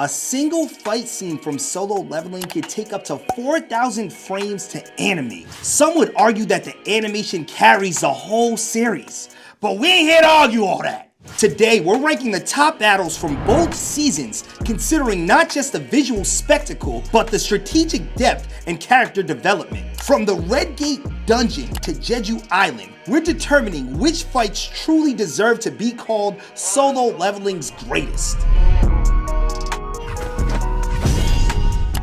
A single fight scene from Solo Leveling can take up to 4,000 frames to animate. Some would argue that the animation carries the whole series, but we ain't here to argue all that. Today, we're ranking the top battles from both seasons, considering not just the visual spectacle, but the strategic depth and character development. From the Red Gate Dungeon to Jeju Island, we're determining which fights truly deserve to be called Solo Leveling's greatest.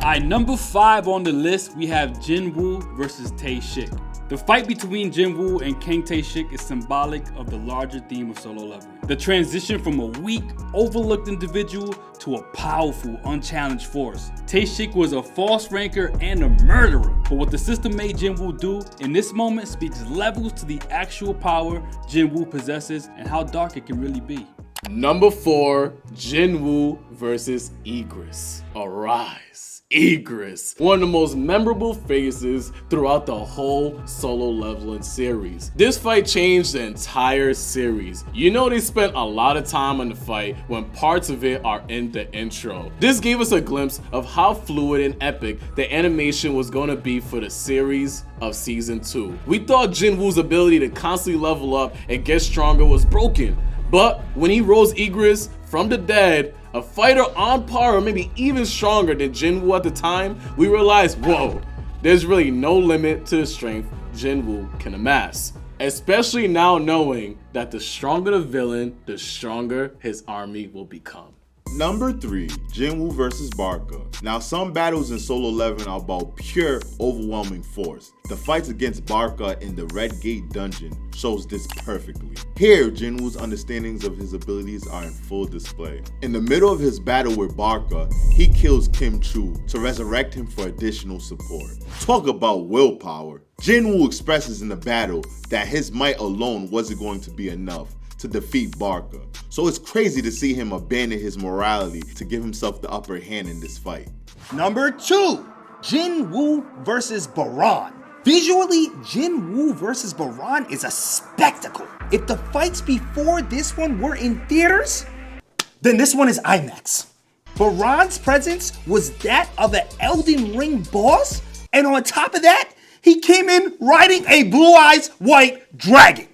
Alright, number 5 on the list, we have Jinwoo versus Tae-shik. The fight between Jinwoo and King Tae-shik is symbolic of the larger theme of Solo Leveling. The transition from a weak, overlooked individual to a powerful, unchallenged force. Tae-shik was a false ranker and a murderer, but what the system made Jinwoo do in this moment speaks levels to the actual power Jinwoo possesses and how dark it can really be. Number 4, Jinwoo versus Igris. Arise. Igris, one of the most memorable phases throughout the whole Solo Leveling series. This fight changed the entire series. You know they spent a lot of time on the fight when parts of it are in the intro. This gave us a glimpse of how fluid and epic the animation was going to be for the series of season 2. We thought Jinwoo's ability to constantly level up and get stronger was broken, but when he rose Igris from the dead, a fighter on par or maybe even stronger than Jinwoo at the time, we realized, whoa, there's really no limit to the strength Jinwoo can amass. Especially now knowing that the stronger the villain, the stronger his army will become. Number 3, Jinwoo versus Barca. Now some battles in Solo Leveling are about pure overwhelming force. The fights against Barca in the Red Gate Dungeon shows this perfectly. Here, Jinwoo's understandings of his abilities are in full display. In the middle of his battle with Barca, he kills Kim Chu to resurrect him for additional support. Talk about willpower. Jinwoo expresses in the battle that his might alone wasn't going to be enough to defeat Barca, so it's crazy to see him abandon his morality to give himself the upper hand in this fight. Number 2, Jinwoo versus Baran. Visually, Jinwoo versus Baran is a spectacle. If the fights before this one were in theaters, then this one is IMAX. Baran's presence was that of an Elden Ring boss, and on top of that, he came in riding a blue-eyes white dragon.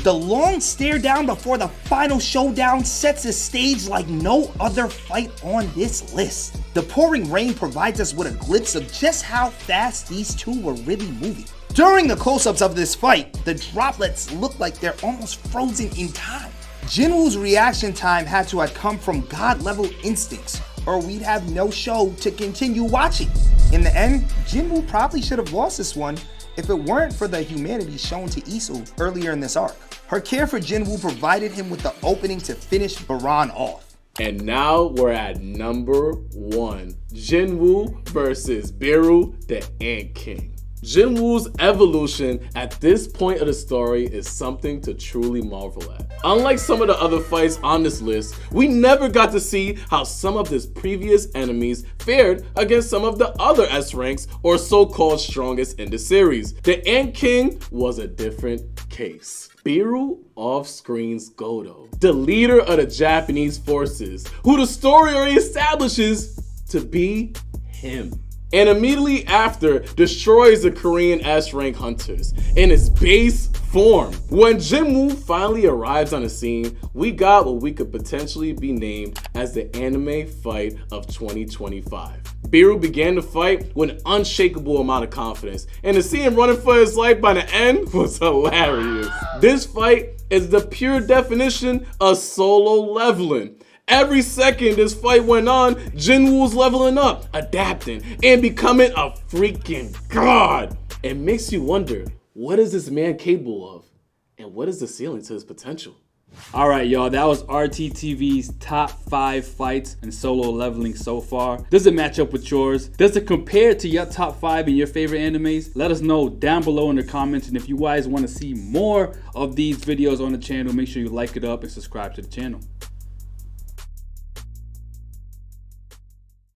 The long stare down before the final showdown sets the stage like no other fight on this list. The pouring rain provides us with a glimpse of just how fast these two were really moving. During the close-ups of this fight, the droplets look like they're almost frozen in time. Jinwoo's reaction time had to have come from god-level instincts, or we'd have no show to continue watching. In the end, Jinwoo probably should have lost this one if it weren't for the humanity shown to Isu earlier in this arc. Her care for Jinwoo provided him with the opening to finish Baran off. And now we're at number 1, Jinwoo versus Beeroo the Ant King. Jinwoo's evolution at this point of the story is something to truly marvel at. Unlike some of the other fights on this list, we never got to see how some of his previous enemies fared against some of the other S ranks or so-called strongest in the series. The Ant King was a different case. Beeroo off-screen's Godo, the leader of the Japanese forces, who the story already establishes to be him. And immediately after, destroys the Korean S-rank hunters in its base form. When Jinwoo finally arrives on the scene, we got what we could potentially be named as the anime fight of 2025. Beeroo began the fight with an unshakable amount of confidence, and to see him running for his life by the end was hilarious. This fight is the pure definition of Solo Leveling. Every second this fight went on, Jinwoo was leveling up, adapting, and becoming a freaking god. It makes you wonder, what is this man capable of? And what is the ceiling to his potential? Alright y'all, that was RTTV's top 5 fights in Solo Leveling so far. Does it match up with yours? Does it compare to your top 5 in your favorite animes? Let us know down below in the comments, and if you guys want to see more of these videos on the channel, make sure you like it up and subscribe to the channel.